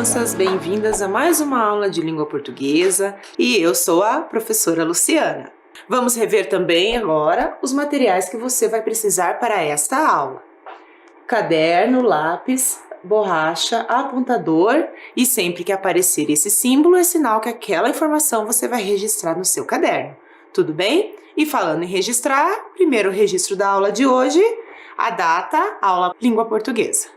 crianças, bem-vindas a mais uma aula de língua portuguesa e eu sou a professora Luciana. Vamos rever também agora os materiais que você vai precisar para esta aula. Caderno, lápis, borracha, apontador e sempre que aparecer esse símbolo é sinal que aquela informação você vai registrar no seu caderno. Tudo bem? E falando em registrar, primeiro registro da aula de hoje, a data, aula língua portuguesa.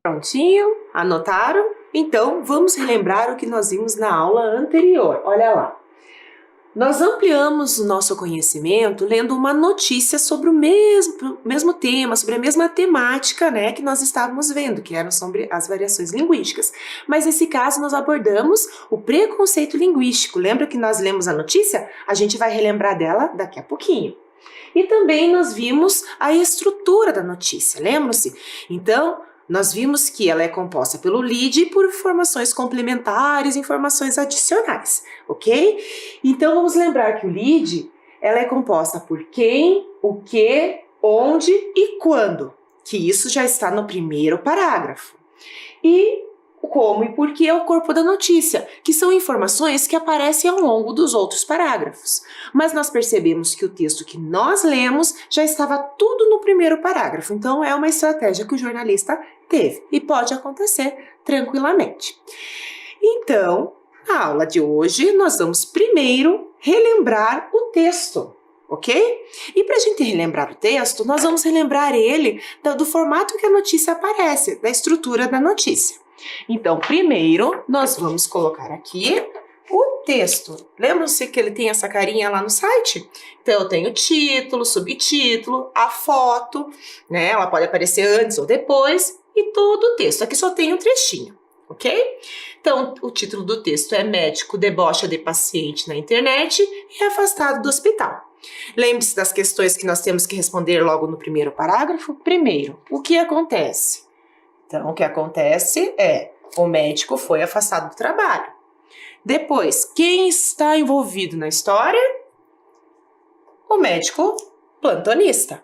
Prontinho? Anotaram? Então, vamos relembrar o que nós vimos na aula anterior. Olha lá. Nós ampliamos o nosso conhecimento lendo uma notícia sobre o mesmo tema, sobre a mesma temática, né, que nós estávamos vendo, que eram sobre as variações linguísticas. Mas nesse caso nós abordamos o preconceito linguístico. Lembra que nós lemos a notícia? A gente vai relembrar dela daqui a pouquinho. E também nós vimos a estrutura da notícia, lembram-se? Então, nós vimos que ela é composta pelo lead e por informações complementares, informações adicionais, ok? Então, vamos lembrar que o lead, ela é composta por quem, o que, onde e quando, que isso já está no primeiro parágrafo. E o como e porquê é o corpo da notícia, que são informações que aparecem ao longo dos outros parágrafos. Mas nós percebemos que o texto que nós lemos já estava tudo no primeiro parágrafo, então é uma estratégia que o jornalista teve e pode acontecer tranquilamente. Então, na aula de hoje, nós vamos primeiro relembrar o texto, ok? E para a gente relembrar o texto, nós vamos relembrar ele do formato que a notícia aparece, da estrutura da notícia. Então, primeiro, nós vamos colocar aqui o texto. Lembram-se que ele tem essa carinha lá no site? Então, eu tenho título, subtítulo, a foto, né? Ela pode aparecer antes ou depois, e todo o texto. Aqui só tem um trechinho, ok? Então, o título do texto é Médico debocha de paciente na internet e é afastado do hospital. Lembre-se das questões que nós temos que responder logo no primeiro parágrafo. Primeiro, o que acontece? Então, o que acontece é, o médico foi afastado do trabalho. Depois, quem está envolvido na história? O médico plantonista.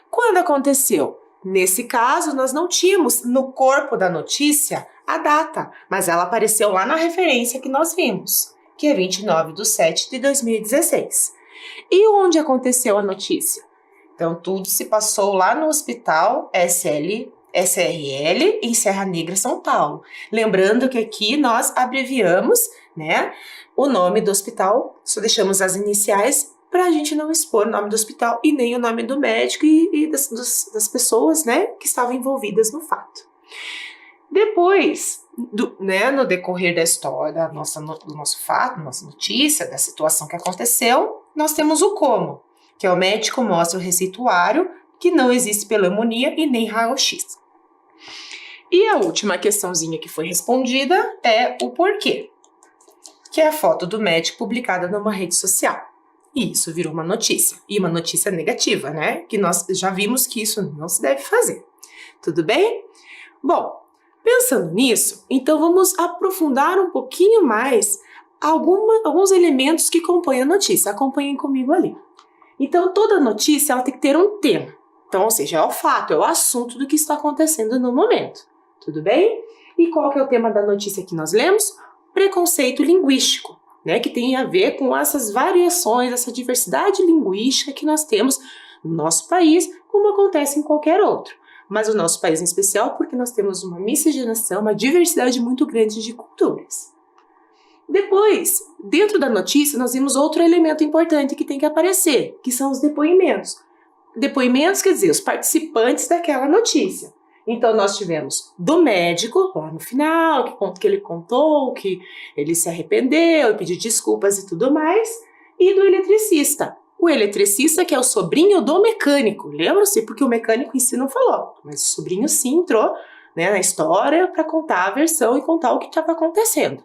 Quando aconteceu? Nesse caso, nós não tínhamos no corpo da notícia a data, mas ela apareceu lá na referência que nós vimos, que é 29/7/2016. E onde aconteceu a notícia? Então, tudo se passou lá no Hospital SRL, em Serra Negra, São Paulo. Lembrando que aqui nós abreviamos, né, o nome do hospital, só deixamos as iniciais para a gente não expor o nome do hospital e nem o nome do médico e das pessoas, né, que estavam envolvidas no fato. Depois, no decorrer da história, do nosso fato, nossa notícia, da situação que aconteceu, nós temos o como, que é o médico mostra o receituário que não existe pneumonia e nem raio-x. E a última questãozinha que foi respondida é o porquê, que é a foto do médico publicada numa rede social. E isso virou uma notícia, e uma notícia negativa, né? Que nós já vimos que isso não se deve fazer. Tudo bem? Bom, pensando nisso, então vamos aprofundar um pouquinho mais alguns elementos que compõem a notícia. Acompanhem comigo ali. Então, toda notícia ela tem que ter um tema. Então, ou seja, é o fato, é o assunto do que está acontecendo no momento. Tudo bem? E qual que é o tema da notícia que nós lemos? Preconceito linguístico, né? Que tem a ver com essas variações, essa diversidade linguística que nós temos no nosso país, como acontece em qualquer outro. Mas o nosso país em especial porque nós temos uma miscigenação, uma diversidade muito grande de culturas. Depois, dentro da notícia, nós vimos outro elemento importante que tem que aparecer, que são os depoimentos. Depoimentos quer dizer os participantes daquela notícia. Então, nós tivemos do médico, lá no final, que ele contou que ele se arrependeu, pediu desculpas e tudo mais, e do eletricista. O eletricista que é o sobrinho do mecânico, lembram-se? Porque o mecânico em si não falou, mas o sobrinho sim entrou, né, na história para contar a versão e contar o que estava acontecendo.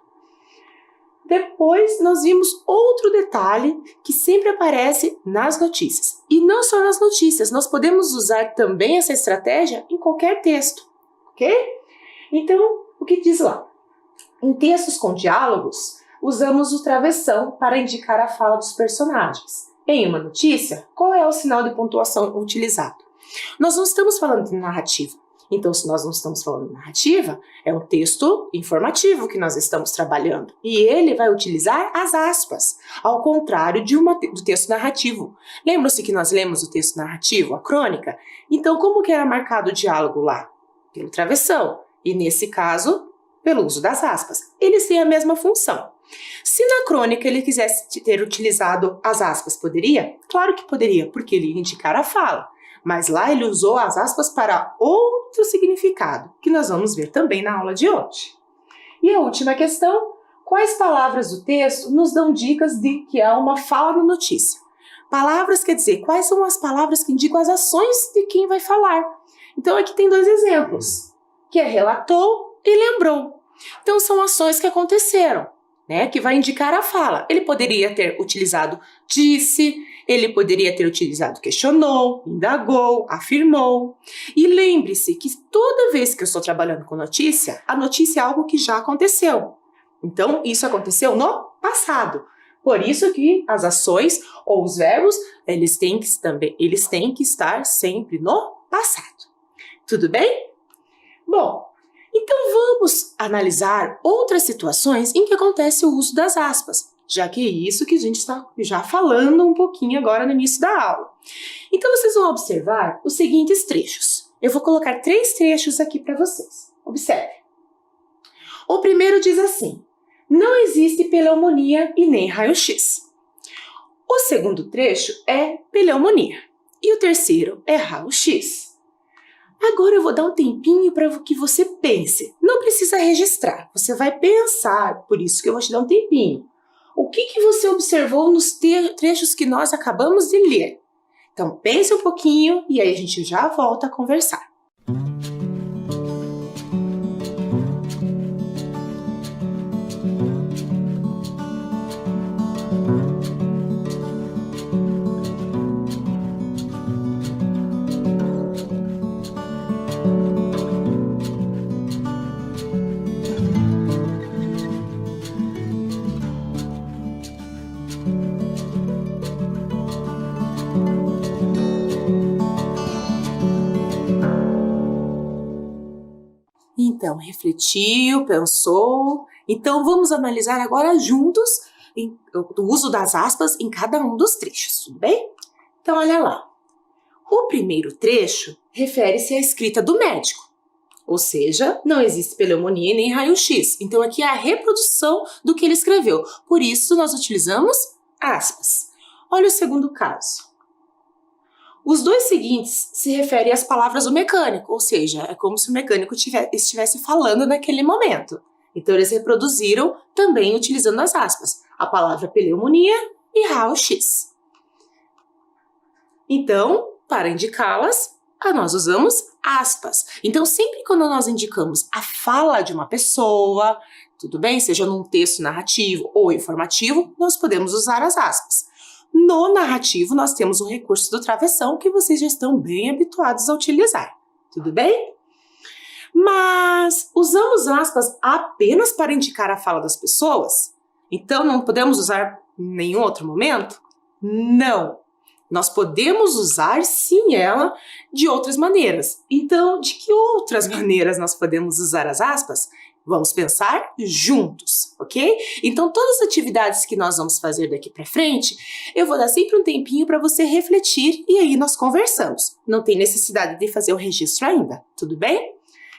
Depois, nós vimos outro detalhe que sempre aparece nas notícias. E não só nas notícias, nós podemos usar também essa estratégia em qualquer texto, ok? Então, o que diz lá? Em textos com diálogos, usamos o travessão para indicar a fala dos personagens. Em uma notícia, qual é o sinal de pontuação utilizado? Nós não estamos falando de narrativa. Então, se nós não estamos falando de narrativa, é um texto informativo que nós estamos trabalhando. E ele vai utilizar as aspas, ao contrário do texto narrativo. Lembram-se que nós lemos o texto narrativo, a crônica? Então, como que era marcado o diálogo lá? Pelo travessão. E, nesse caso, pelo uso das aspas. Eles têm a mesma função. Se na crônica ele quisesse ter utilizado as aspas, poderia? Claro que poderia, porque ele ia indicar a fala. Mas lá ele usou as aspas para outro significado, que nós vamos ver também na aula de hoje. E a última questão, quais palavras do texto nos dão dicas de que há uma fala na notícia? Palavras quer dizer, quais são as palavras que indicam as ações de quem vai falar? Então aqui tem 2 exemplos, que é relatou e lembrou. Então são ações que aconteceram, né, que vai indicar a fala. Ele poderia ter utilizado disse, ele poderia ter utilizado questionou, indagou, afirmou. E lembre-se que toda vez que eu estou trabalhando com notícia, a notícia é algo que já aconteceu. Então, isso aconteceu no passado. Por isso que as ações ou os verbos, eles têm que estar sempre no passado. Tudo bem? Bom, então vamos analisar outras situações em que acontece o uso das aspas, já que é isso que a gente está já falando um pouquinho agora no início da aula. Então, vocês vão observar os seguintes trechos. Eu vou colocar 3 trechos aqui para vocês. Observe. O primeiro diz assim: não existe pneumonia e nem raio-x. O segundo trecho é pneumonia. E o terceiro é raio-x. Agora eu vou dar um tempinho para que você pense. Não precisa registrar, você vai pensar, por isso que eu vou te dar um tempinho. O que você observou nos trechos que nós acabamos de ler? Então pense um pouquinho e aí a gente já volta a conversar. Então, refletiu, pensou. Então, vamos analisar agora juntos o uso das aspas em cada um dos trechos, tudo bem? Então, olha lá. O primeiro trecho refere-se à escrita do médico. Ou seja, não existe pneumonia nem raio-x. Então, aqui é a reprodução do que ele escreveu. Por isso, nós utilizamos aspas. Olha o segundo caso. Os 2 seguintes se referem às palavras do mecânico, ou seja, é como se o mecânico estivesse falando naquele momento. Então, eles reproduziram também utilizando as aspas, a palavra pneumonia e raio-x. Então, para indicá-las, nós usamos aspas. Então, sempre quando nós indicamos a fala de uma pessoa, tudo bem? Seja num texto narrativo ou informativo, nós podemos usar as aspas. No narrativo, nós temos o recurso do travessão que vocês já estão bem habituados a utilizar. Tudo bem? Mas usamos aspas apenas para indicar a fala das pessoas? Então, não podemos usar em nenhum outro momento? Não. Nós podemos usar, sim, ela de outras maneiras. Então, de que outras maneiras nós podemos usar as aspas? Vamos pensar juntos, ok? Então, todas as atividades que nós vamos fazer daqui para frente, eu vou dar sempre um tempinho para você refletir e aí nós conversamos. Não tem necessidade de fazer o registro ainda, tudo bem?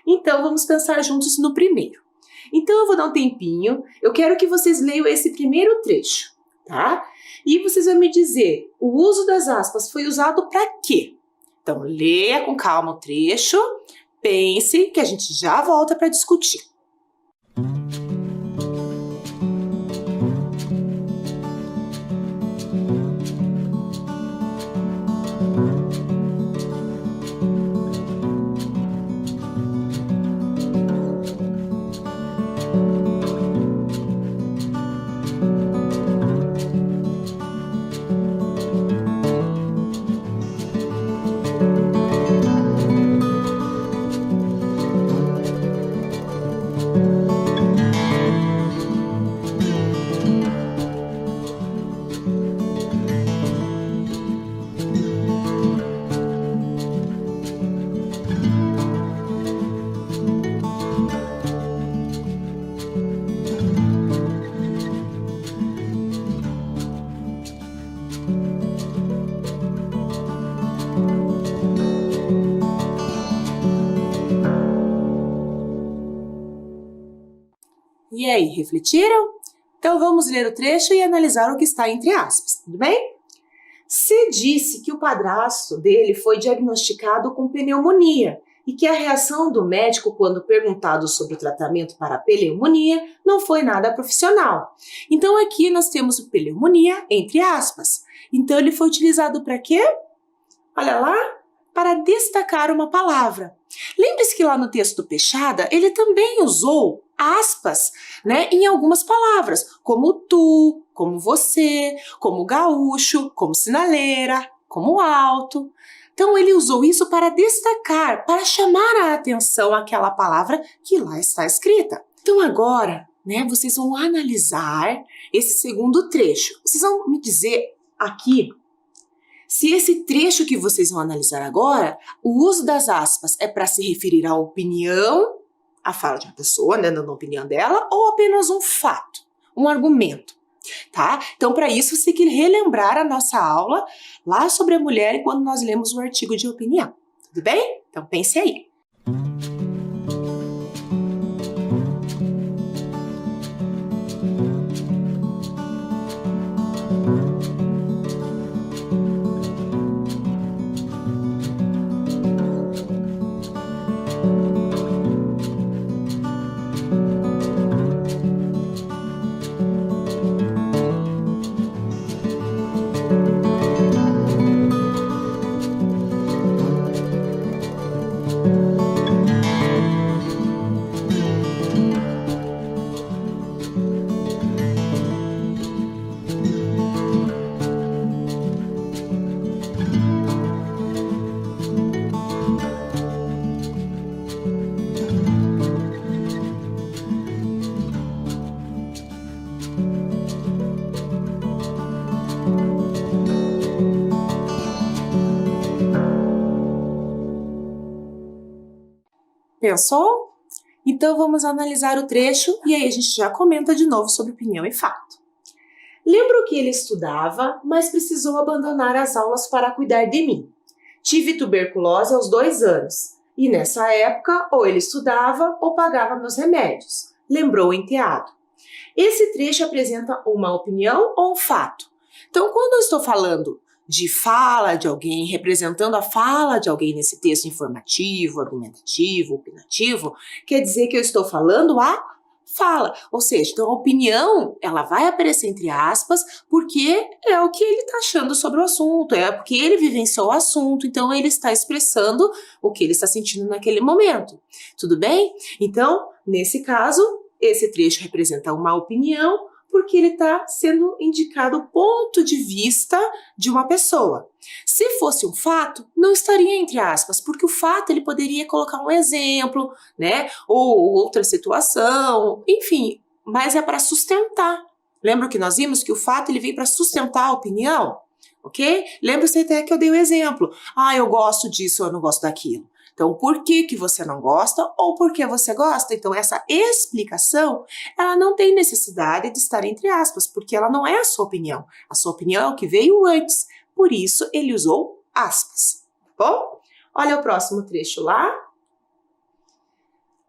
Então, vamos pensar juntos no primeiro. Então, eu vou dar um tempinho, eu quero que vocês leiam esse primeiro trecho, tá? E vocês vão me dizer, o uso das aspas foi usado para quê? Então, leia com calma o trecho, pense que a gente já volta para discutir. E aí, refletiram? Então vamos ler o trecho e analisar o que está entre aspas, tudo bem? C disse que o padrasto dele foi diagnosticado com pneumonia e que a reação do médico quando perguntado sobre o tratamento para a pneumonia não foi nada profissional. Então aqui nós temos o pneumonia entre aspas. Então ele foi utilizado para quê? Olha lá, para destacar uma palavra. Lembre-se que lá no texto do Peixada, ele também usou aspas, né, em algumas palavras, como tu, como você, como gaúcho, como sinaleira, como alto. Então ele usou isso para destacar, para chamar a atenção àquela palavra que lá está escrita. Então agora, né, vocês vão analisar esse segundo trecho. Vocês vão me dizer aqui se esse trecho que vocês vão analisar agora, o uso das aspas é para se referir à opinião, à fala de uma pessoa, né, dando a opinião dela, ou apenas um fato, um argumento, tá? Então, para isso, você tem que relembrar a nossa aula lá sobre a mulher quando nós lemos o artigo de opinião, tudo bem? Então, pense aí. Pensou? Então vamos analisar o trecho e aí a gente já comenta de novo sobre opinião e fato. Lembro que ele estudava, mas precisou abandonar as aulas para cuidar de mim. Tive tuberculose aos 2 anos e nessa época ou ele estudava ou pagava meus remédios, lembrou o enteado. Esse trecho apresenta uma opinião ou um fato. Então quando eu estou falando de fala de alguém, representando a fala de alguém nesse texto informativo, argumentativo, opinativo, quer dizer que eu estou falando a fala. Ou seja, então a opinião, ela vai aparecer entre aspas, porque é o que ele está achando sobre o assunto, é porque ele vivenciou o assunto, então ele está expressando o que ele está sentindo naquele momento. Tudo bem? Então, nesse caso, esse trecho representa uma opinião, porque ele está sendo indicado o ponto de vista de uma pessoa. Se fosse um fato, não estaria entre aspas, porque o fato ele poderia colocar um exemplo, né, ou outra situação, enfim, mas é para sustentar. Lembra que nós vimos que o fato ele vem para sustentar a opinião, ok? Lembra-se até que eu dei o exemplo. Ah, eu gosto disso, eu não gosto daquilo. Então, por que que você não gosta ou por que você gosta? Então, essa explicação, ela não tem necessidade de estar entre aspas, porque ela não é a sua opinião. A sua opinião é o que veio antes. Por isso, ele usou aspas. Tá bom? Olha o próximo trecho lá.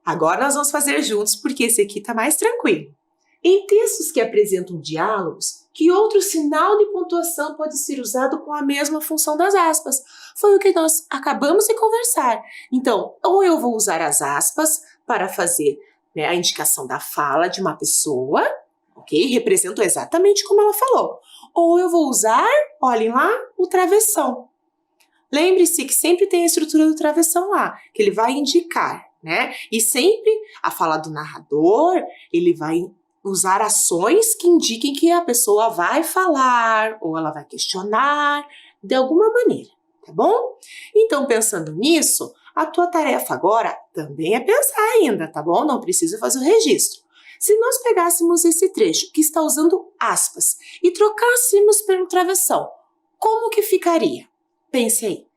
Agora nós vamos fazer juntos, porque esse aqui está mais tranquilo. Em textos que apresentam diálogos, que outro sinal de pontuação pode ser usado com a mesma função das aspas? Foi o que nós acabamos de conversar. Então, ou eu vou usar as aspas para fazer, né, a indicação da fala de uma pessoa, ok? Representou exatamente como ela falou. Ou eu vou usar, olhem lá, o travessão. Lembre-se que sempre tem a estrutura do travessão lá, que ele vai indicar, né? E sempre a fala do narrador, ele vai usar ações que indiquem que a pessoa vai falar ou ela vai questionar de alguma maneira, tá bom? Então, pensando nisso, a tua tarefa agora também é pensar ainda, tá bom? Não precisa fazer o registro. Se nós pegássemos esse trecho que está usando aspas e trocássemos pelo travessão, como que ficaria? Pense aí.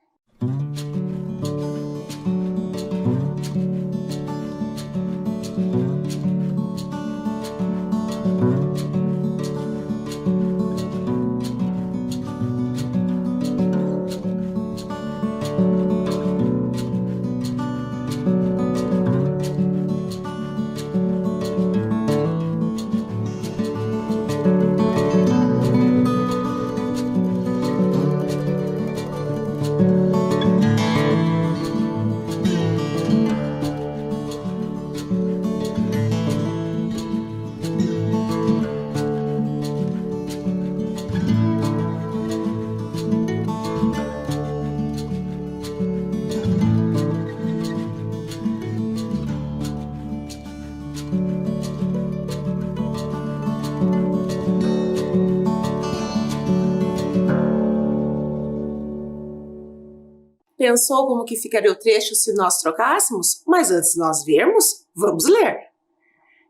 Pensou como que ficaria o trecho se nós trocássemos? Mas antes de nós vermos, vamos ler.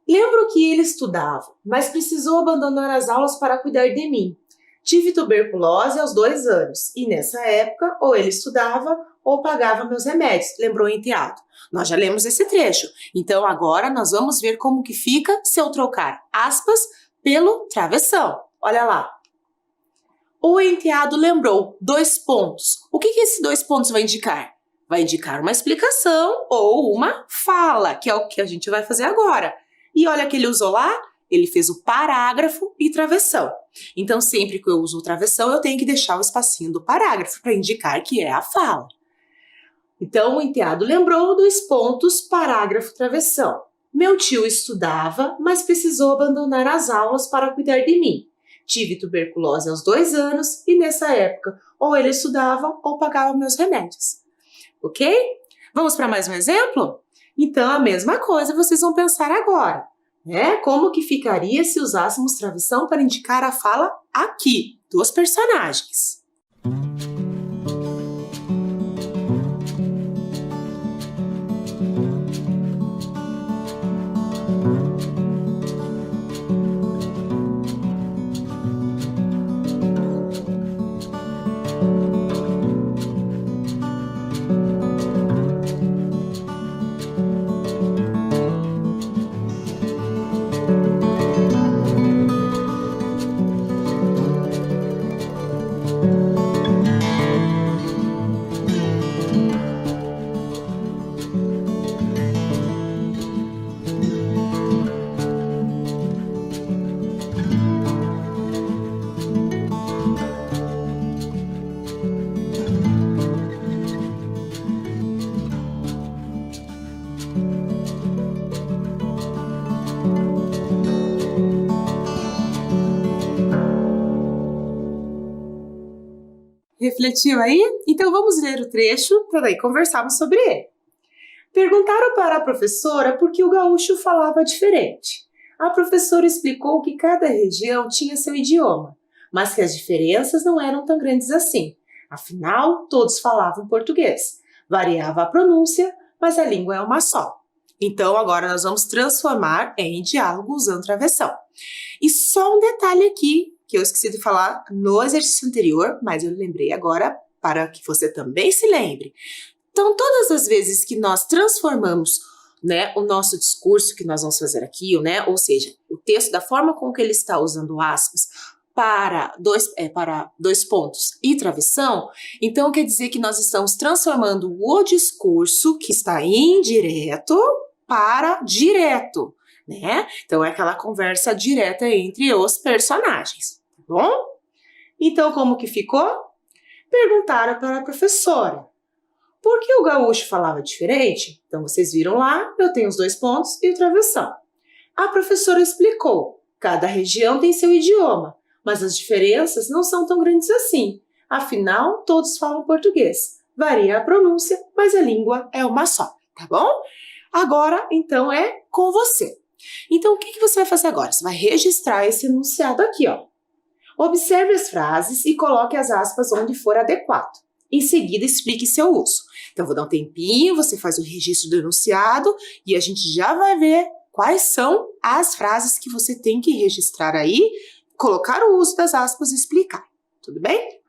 Lembro que ele estudava, mas precisou abandonar as aulas para cuidar de mim. Tive tuberculose aos 2 anos e nessa época ou ele estudava ou pagava meus remédios, lembrou o enteado. Nós já lemos esse trecho, então agora nós vamos ver como que fica se eu trocar aspas pelo travessão. Olha lá. O enteado lembrou 2 pontos. O que esses 2 pontos vai indicar? Vai indicar uma explicação ou uma fala, que é o que a gente vai fazer agora. E olha que ele usou lá, ele fez o parágrafo e travessão. Então, sempre que eu uso o travessão, eu tenho que deixar o espacinho do parágrafo para indicar que é a fala. Então, o enteado lembrou 2 pontos, parágrafo, travessão. Meu tio estudava, mas precisou abandonar as aulas para cuidar de mim. Tive tuberculose aos 2 anos e nessa época ou ele estudava ou pagava meus remédios. Ok? Vamos para mais um exemplo? Então, a mesma coisa vocês vão pensar agora, né? Como que ficaria se usássemos travessão para indicar a fala aqui, dos personagens? Refletiu aí? Então vamos ler o trecho para daí conversarmos sobre ele. Perguntaram para a professora por que o gaúcho falava diferente. A professora explicou que cada região tinha seu idioma, mas que as diferenças não eram tão grandes assim. Afinal, todos falavam português. Variava a pronúncia, mas a língua é uma só. Então, agora nós vamos transformar em diálogo usando travessão. E só um detalhe aqui, que eu esqueci de falar no exercício anterior, mas eu lembrei agora para que você também se lembre. Então, todas as vezes que nós transformamos, né, o nosso discurso que nós vamos fazer aqui, né, ou seja, o texto da forma com que ele está usando aspas para dois pontos e travessão, então quer dizer que nós estamos transformando o discurso que está indireto para direto, né? Então é aquela conversa direta entre os personagens, tá bom? Então como que ficou? Perguntaram para a professora: por que o gaúcho falava diferente? Então, vocês viram lá, eu tenho os 2 pontos e o travessão. A professora explicou: cada região tem seu idioma, mas as diferenças não são tão grandes assim. Afinal, todos falam português. Varia a pronúncia, mas a língua é uma só, tá bom? Agora, então, é com você. Então, o que você vai fazer agora? Você vai registrar esse enunciado aqui, ó. Observe as frases e coloque as aspas onde for adequado. Em seguida, explique seu uso. Então, vou dar um tempinho, você faz o registro do enunciado e a gente já vai ver quais são as frases que você tem que registrar aí, colocar o uso das aspas e explicar. Tudo bem?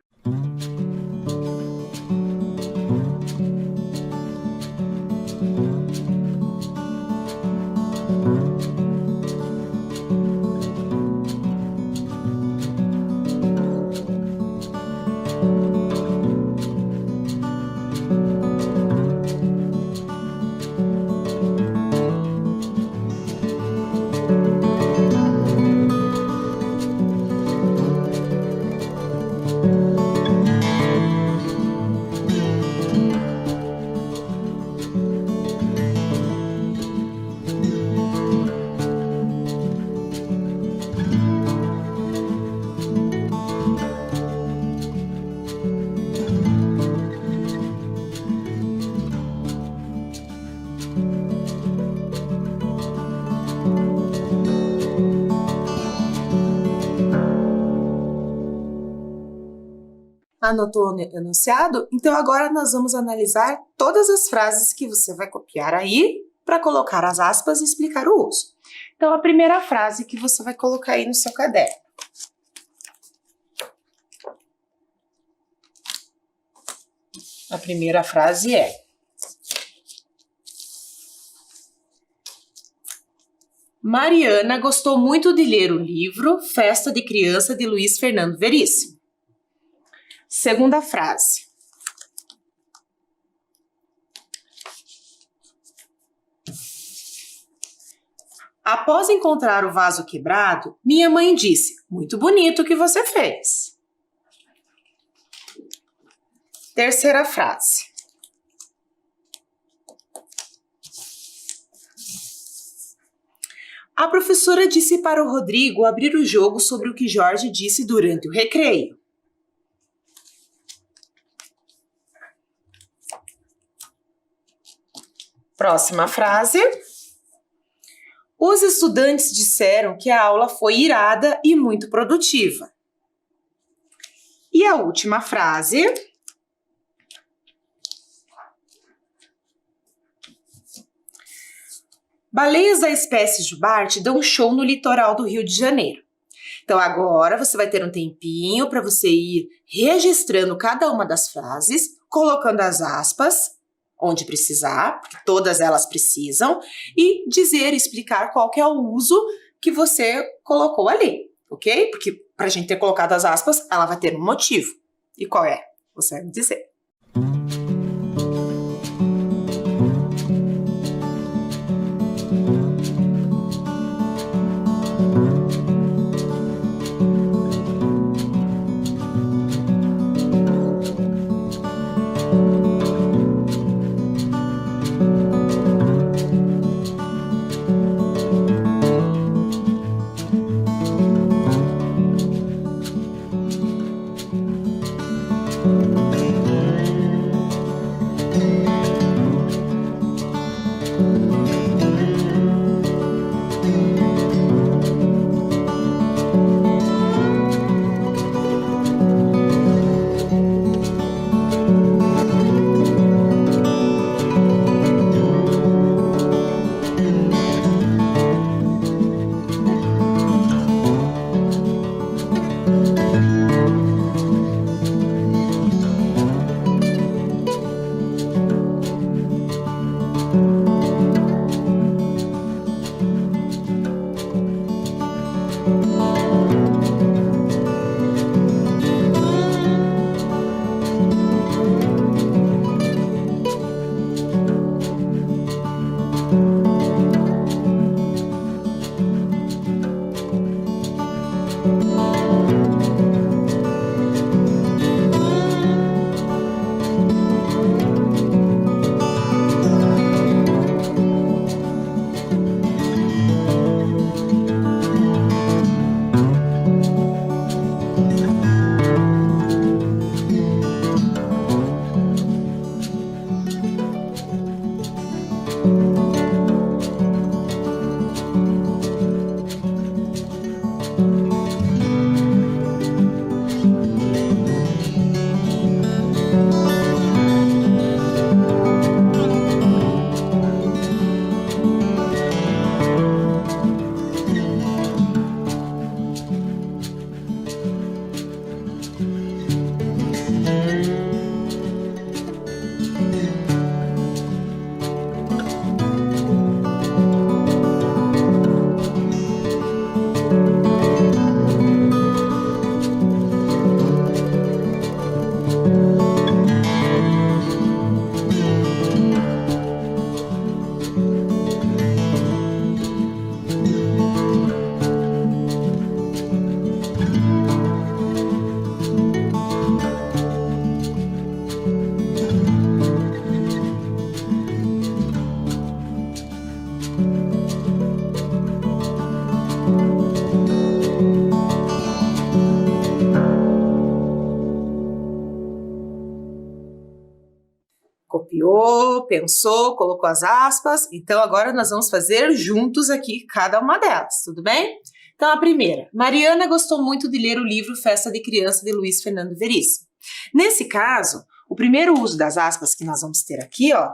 Anotou o enunciado? Então agora nós vamos analisar todas as frases que você vai copiar aí para colocar as aspas e explicar o uso. Então a primeira frase que você vai colocar aí no seu caderno. A primeira frase é: Mariana gostou muito de ler o livro Festa de Criança de Luiz Fernando Veríssimo. Segunda frase: após encontrar o vaso quebrado, minha mãe disse: muito bonito o que você fez. Terceira frase: a professora disse para o Rodrigo abrir o jogo sobre o que Jorge disse durante o recreio. Próxima frase: os estudantes disseram que a aula foi irada e muito produtiva. E a última frase: baleias da espécie jubarte dão um show no litoral do Rio de Janeiro. Então agora você vai ter um tempinho para você ir registrando cada uma das frases, colocando as aspas onde precisar, porque todas elas precisam, e explicar qual que é o uso que você colocou ali, ok? Porque para a gente ter colocado as aspas, ela vai ter um motivo. E qual é? Você vai me dizer. copiou, pensou, colocou as aspas. Então, agora nós vamos fazer juntos aqui cada uma delas, tudo bem? Então, a primeira. Mariana gostou muito de ler o livro Festa de Criança, de Luiz Fernando Veríssimo. Nesse caso, o primeiro uso das aspas que nós vamos ter aqui, ó,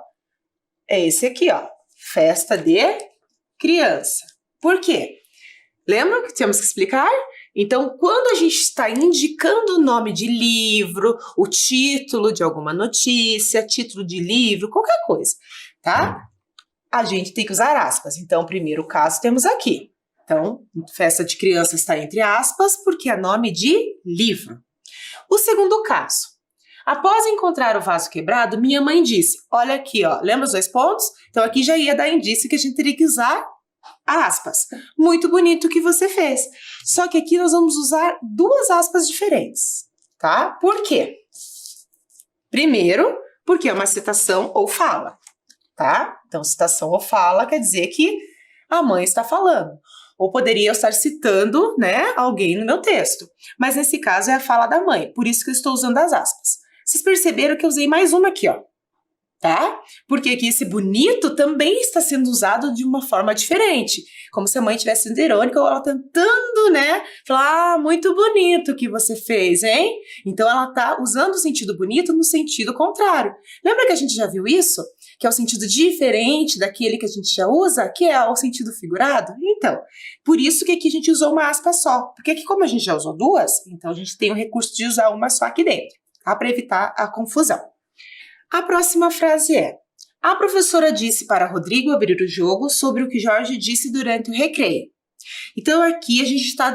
é esse aqui, ó. Festa de Criança. Por quê? Lembram que temos que explicar? Então, quando a gente está indicando o nome de livro, o título de alguma notícia, título de livro, qualquer coisa, tá? A gente tem que usar aspas. Então, o primeiro caso temos aqui. Então, festa de criança está entre aspas, porque é nome de livro. O segundo caso. Após encontrar o vaso quebrado, minha mãe disse, olha aqui, ó, lembra os 2 pontos? Então, aqui já ia dar indício que a gente teria que usar aspas. Muito bonito o que você fez. Só que aqui nós vamos usar 2 aspas diferentes, tá? Por quê? Primeiro, porque é uma citação ou fala, tá? Então, citação ou fala quer dizer que a mãe está falando. Ou poderia eu estar citando, né, alguém no meu texto. Mas nesse caso é a fala da mãe, por isso que eu estou usando as aspas. Vocês perceberam que eu usei mais uma aqui, ó. Tá? Porque aqui esse bonito também está sendo usado de uma forma diferente. Como se a mãe estivesse sendo irônica ou ela tentando, né, falar, muito bonito o que você fez, hein? Então ela tá usando o sentido bonito no sentido contrário. Lembra que a gente já viu isso? Que é o sentido diferente daquele que a gente já usa, que é o sentido figurado? Então, por isso que aqui a gente usou uma aspa só. Porque aqui como a gente já usou 2, então a gente tem o recurso de usar uma só aqui dentro, tá? Para evitar a confusão. A próxima frase é: a professora disse para Rodrigo abrir o jogo sobre o que Jorge disse durante o recreio. Então, aqui a gente está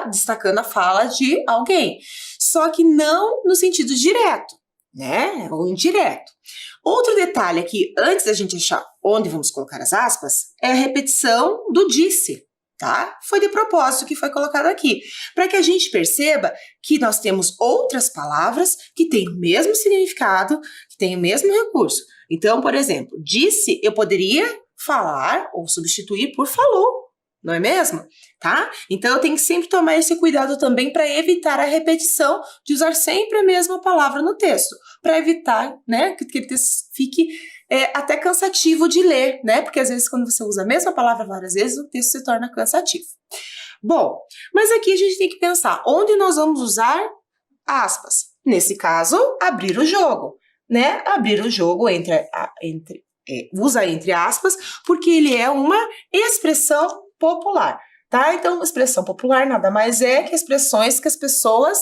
destacando a fala de alguém, só que não no sentido direto, né? Ou indireto. Outro detalhe aqui, antes da gente achar onde vamos colocar as aspas, é a repetição do disse, tá? Foi de propósito que foi colocado aqui, para que a gente perceba que nós temos outras palavras que têm o mesmo significado, que têm o mesmo recurso. Então, por exemplo, disse eu poderia falar ou substituir por falou, não é mesmo? Tá? Então, eu tenho que sempre tomar esse cuidado também para evitar a repetição de usar sempre a mesma palavra no texto, para evitar, né, que o texto fique até cansativo de ler, né? Porque às vezes quando você usa a mesma palavra várias vezes, o texto se torna cansativo. Bom, mas aqui a gente tem que pensar onde nós vamos usar aspas. Nesse caso, abrir o jogo, né? Abrir o jogo usa entre aspas, porque ele é uma expressão popular, tá? Então, expressão popular nada mais é que expressões que as pessoas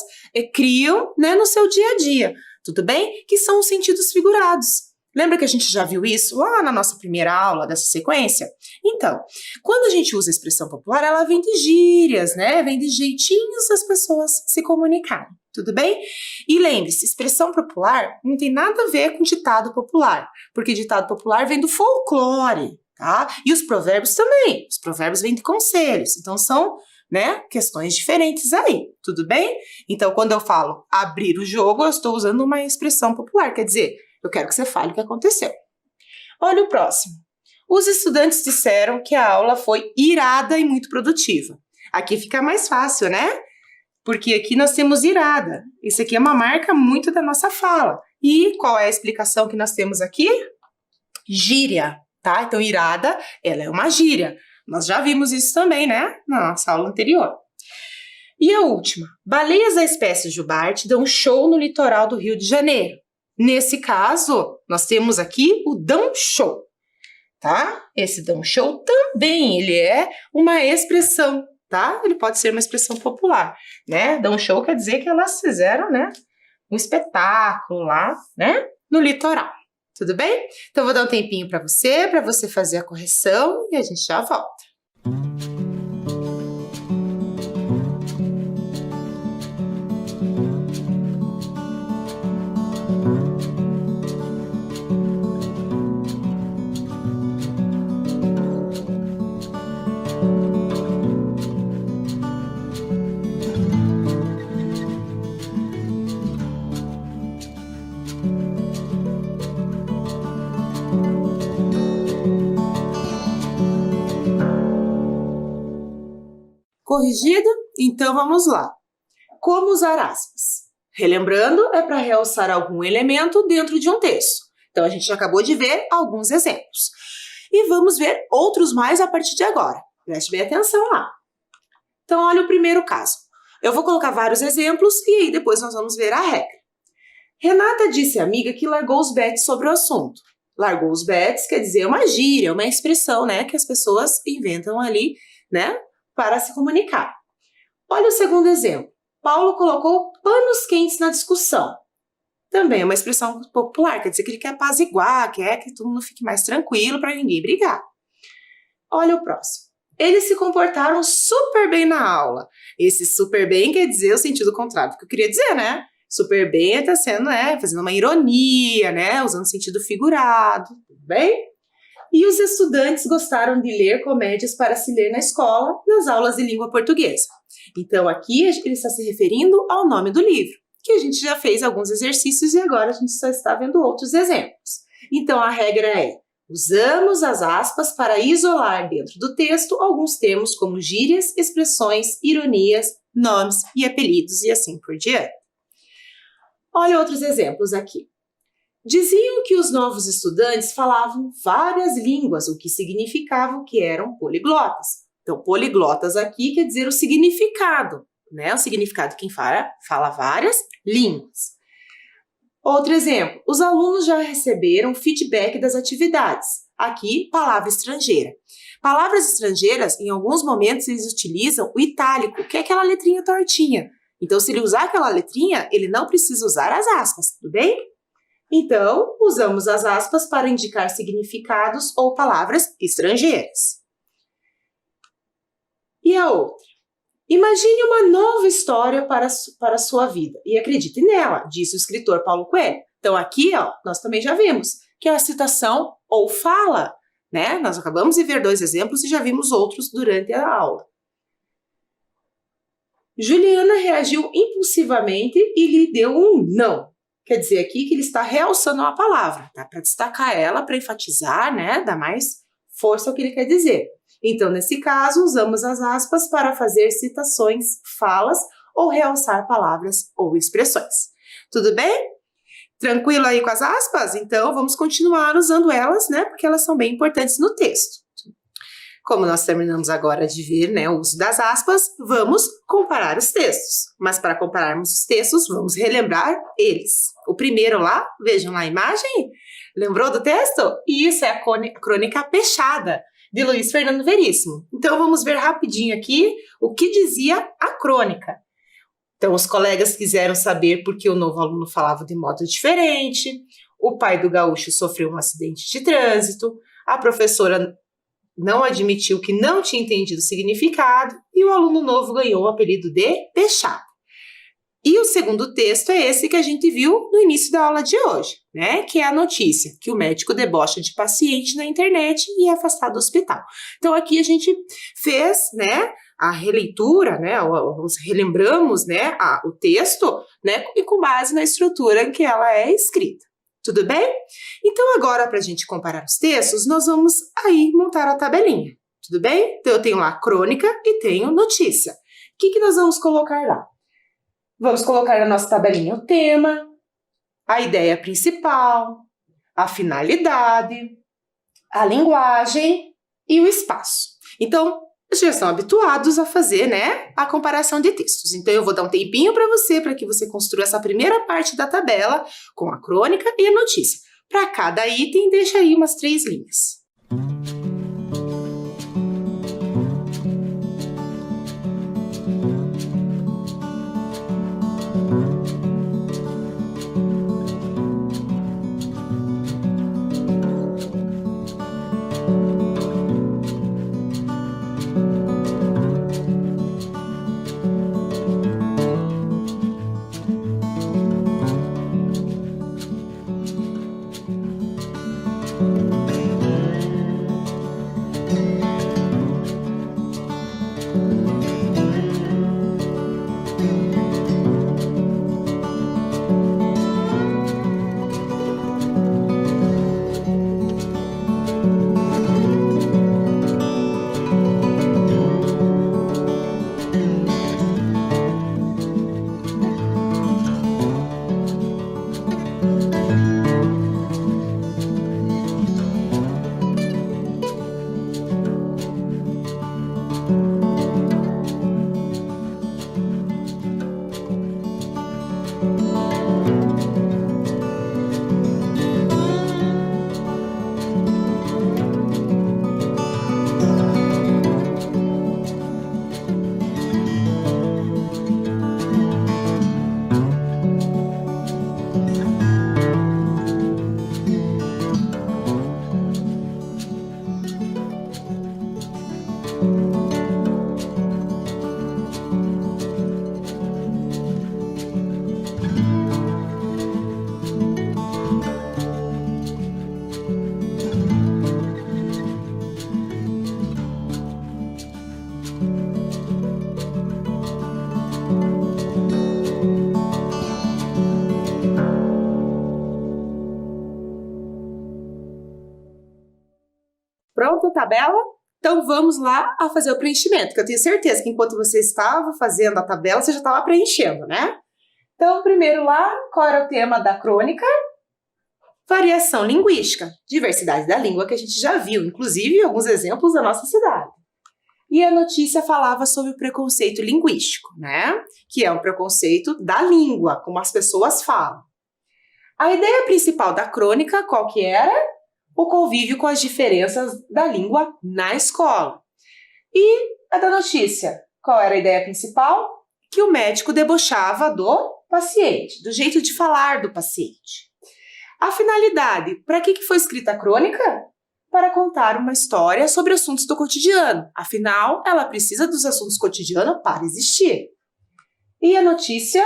criam, né, no seu dia a dia, tudo bem? Que são os sentidos figurados. Lembra que a gente já viu isso lá na nossa primeira aula dessa sequência? Então, quando a gente usa a expressão popular, ela vem de gírias, né? Vem de jeitinhos das pessoas se comunicarem, tudo bem? E lembre-se, expressão popular não tem nada a ver com ditado popular, porque ditado popular vem do folclore, tá? E os provérbios também. Os provérbios vêm de conselhos, então são, né, questões diferentes aí, tudo bem? Então, quando eu falo abrir o jogo, eu estou usando uma expressão popular, quer dizer, eu quero que você fale o que aconteceu. Olha o próximo. Os estudantes disseram que a aula foi irada e muito produtiva. Aqui fica mais fácil, né? Porque aqui nós temos irada. Isso aqui é uma marca muito da nossa fala. E qual é a explicação que nós temos aqui? Gíria, tá? Então, irada, ela é uma gíria. Nós já vimos isso também, né? Na nossa aula anterior. E a última. Baleias da espécie jubarte dão show no litoral do Rio de Janeiro. Nesse caso, nós temos aqui o dão show, tá? Esse dão show também, ele é uma expressão, tá? Ele pode ser uma expressão popular, né? Dão show quer dizer que elas fizeram, né, um espetáculo lá, né, no litoral. Tudo bem? Então, eu vou dar um tempinho para você fazer a correção e a gente já volta. Corrigido? Então vamos lá. Como usar aspas? Relembrando, é para realçar algum elemento dentro de um texto. Então, a gente já acabou de ver alguns exemplos. E vamos ver outros mais a partir de agora. Preste bem atenção lá. Então, olha o primeiro caso. Eu vou colocar vários exemplos e aí depois nós vamos ver a regra. Renata disse à amiga que largou os bets sobre o assunto. Largou os bets quer dizer uma gíria, uma expressão, né, que as pessoas inventam ali, né, para se comunicar. Olha o segundo exemplo. Paulo colocou panos quentes na discussão. Também é uma expressão popular, quer dizer que ele quer apaziguar, quer que todo mundo fique mais tranquilo para ninguém brigar. Olha o próximo. Eles se comportaram super bem na aula. Esse super bem quer dizer o sentido contrário do que eu queria dizer, né? Super bem está sendo, fazendo uma ironia, né? Usando sentido figurado, tudo bem? E os estudantes gostaram de ler comédias para se ler na escola, nas aulas de língua portuguesa. Então, aqui ele está se referindo ao nome do livro, que a gente já fez alguns exercícios e agora a gente só está vendo outros exemplos. Então, a regra é: usamos as aspas para isolar dentro do texto alguns termos como gírias, expressões, ironias, nomes e apelidos e assim por diante. Olha outros exemplos aqui. Diziam que os novos estudantes falavam várias línguas, o que significava que eram poliglotas. Então, poliglotas aqui quer dizer o significado, né? O significado de quem fala várias línguas. Outro exemplo, os alunos já receberam feedback das atividades. Aqui, palavra estrangeira. Palavras estrangeiras, em alguns momentos, eles utilizam o itálico, que é aquela letrinha tortinha. Então, se ele usar aquela letrinha, ele não precisa usar as aspas, tudo bem? Então, usamos as aspas para indicar significados ou palavras estrangeiras. E a outra? Imagine uma nova história para a sua vida e acredite nela, disse o escritor Paulo Coelho. Então, aqui, nós também já vimos que é a citação ou fala, né? Nós acabamos de ver 2 exemplos e já vimos outros durante a aula. Juliana reagiu impulsivamente e lhe deu um não. Quer dizer aqui que ele está realçando uma palavra, tá? Para destacar ela, para enfatizar, né? Dar mais força ao que ele quer dizer. Então, nesse caso, usamos as aspas para fazer citações, falas ou realçar palavras ou expressões. Tudo bem? Tranquilo aí com as aspas? Então, vamos continuar usando elas, né? Porque elas são bem importantes no texto. Como nós terminamos agora de ver, né, o uso das aspas, vamos comparar os textos. Mas para compararmos os textos, vamos relembrar eles. O primeiro lá, vejam lá a imagem. Lembrou do texto? Isso é a Crônica Peixada, de Luiz Fernando Veríssimo. Então, vamos ver rapidinho aqui o que dizia a crônica. Então, os colegas quiseram saber por que o novo aluno falava de modo diferente, o pai do gaúcho sofreu um acidente de trânsito, a professora não admitiu que não tinha entendido o significado e o aluno novo ganhou o apelido de Peixado. E o segundo texto é esse que a gente viu no início da aula de hoje, né? Que é a notícia, que o médico debocha de paciente na internet e é afastado do hospital. Então, aqui a gente fez, né, a releitura, né, relembramos, né, o texto, né, e com base na estrutura em que ela é escrita. Tudo bem? Então, agora, para a gente comparar os textos, nós vamos aí montar a tabelinha. Tudo bem? Então, eu tenho lá crônica e tenho notícia. O que nós vamos colocar lá? Vamos colocar na nossa tabelinha o tema, a ideia principal, a finalidade, a linguagem e o espaço. Então, vocês já estão habituados a fazer, né, a comparação de textos. Então, eu vou dar um tempinho para que você construa essa primeira parte da tabela com a crônica e a notícia. Para cada item, deixa aí umas 3 linhas. pronta a tabela? Então vamos lá a fazer o preenchimento, que eu tenho certeza que enquanto você estava fazendo a tabela, você já estava preenchendo, né? Então, primeiro lá, qual era o tema da crônica? Variação linguística, diversidade da língua, que a gente já viu, inclusive alguns exemplos da nossa cidade. E a notícia falava sobre o preconceito linguístico, né? Que é um preconceito da língua, como as pessoas falam. A ideia principal da crônica, qual que era? O convívio com as diferenças da língua na escola. E a da notícia, qual era a ideia principal? Que o médico debochava do paciente, do jeito de falar do paciente. A finalidade, para que foi escrita a crônica? Para contar uma história sobre assuntos do cotidiano. Afinal, ela precisa dos assuntos cotidianos para existir. E a notícia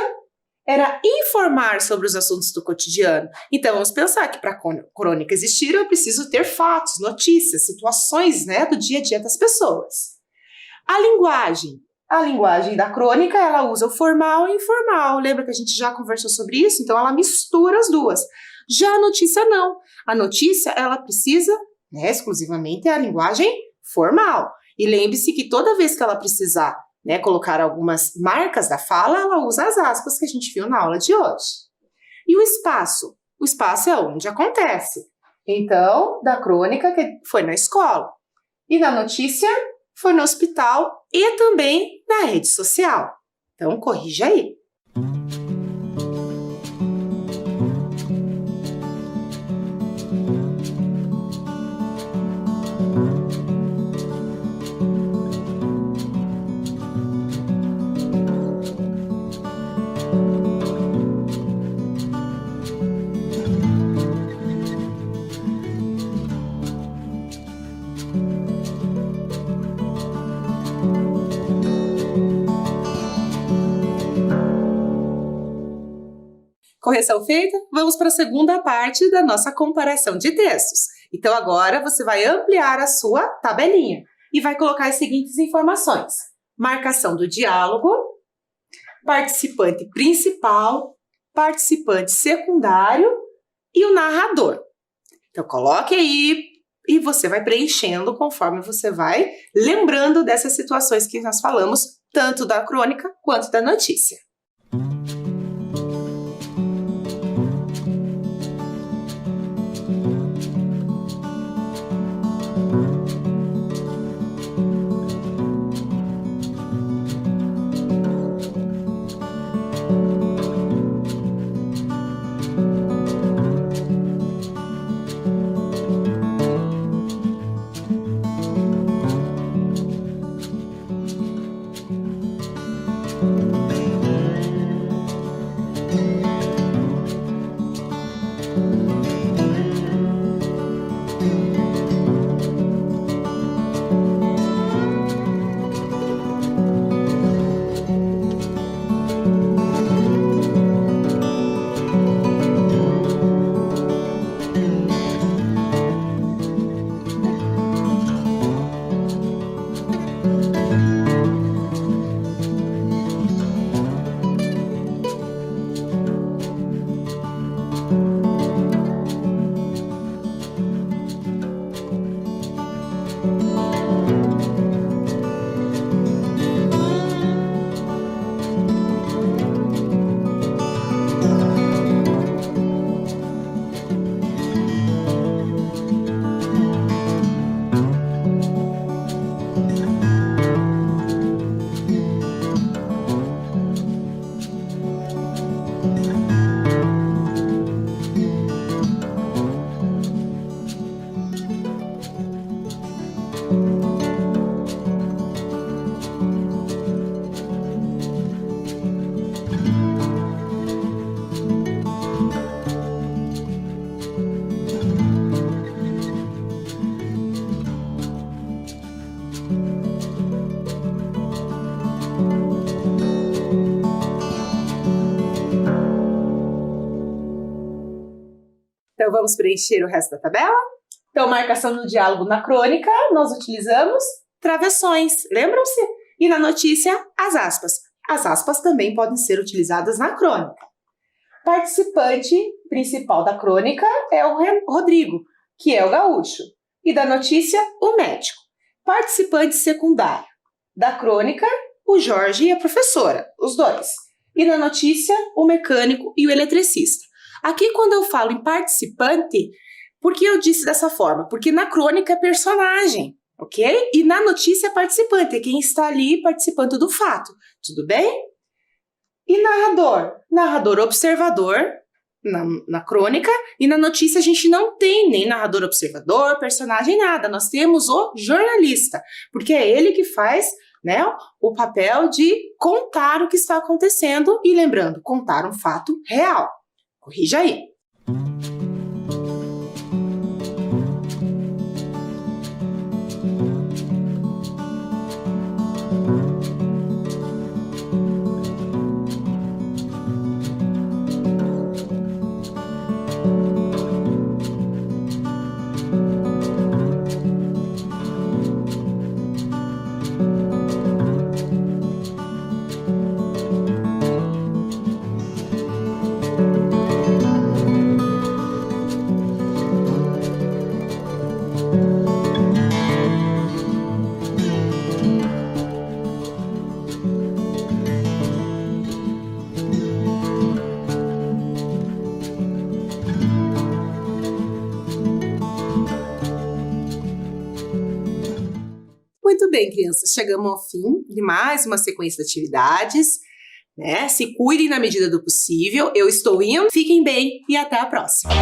era informar sobre os assuntos do cotidiano. Então, vamos pensar que para a crônica existir, eu preciso ter fatos, notícias, situações, né, do dia a dia das pessoas. A linguagem da crônica, ela usa o formal e o informal. Lembra que a gente já conversou sobre isso? Então, ela mistura as duas. Já a notícia, não. A notícia, ela precisa, né, exclusivamente, a linguagem formal. E lembre-se que toda vez que ela precisar, né, colocar algumas marcas da fala, ela usa as aspas que a gente viu na aula de hoje. E o espaço? O espaço é onde acontece. Então, da crônica, que foi na escola. E na notícia, foi no hospital e também na rede social. Então, corrija aí. Correção feita? Vamos para a segunda parte da nossa comparação de textos. Então, agora você vai ampliar a sua tabelinha e vai colocar as seguintes informações. Marcação do diálogo, participante principal, participante secundário e o narrador. Então, coloque aí e você vai preenchendo conforme você vai lembrando dessas situações que nós falamos, tanto da crônica quanto da notícia. Então, vamos preencher o resto da tabela? Então, marcação no diálogo na crônica, nós utilizamos travessões, lembram-se? E na notícia, as aspas. As aspas também podem ser utilizadas na crônica. Participante principal da crônica é o Rodrigo, que é o gaúcho. E da notícia, o médico. Participante secundário. Da crônica, o Jorge e a professora, os dois. E da notícia, o mecânico e o eletricista. Aqui, quando eu falo em participante, por que eu disse dessa forma? Porque na crônica é personagem, ok? E na notícia é participante, é quem está ali participando do fato. Tudo bem? E narrador? Narrador observador, na crônica, e na notícia a gente não tem nem narrador observador, personagem, nada. Nós temos o jornalista, porque é ele que faz, né, o papel de contar o que está acontecendo e, lembrando, contar um fato real. Corrija aí. Muito bem, crianças, chegamos ao fim de mais uma sequência de atividades, né? Se cuidem na medida do possível. Eu estou indo, fiquem bem e até a próxima.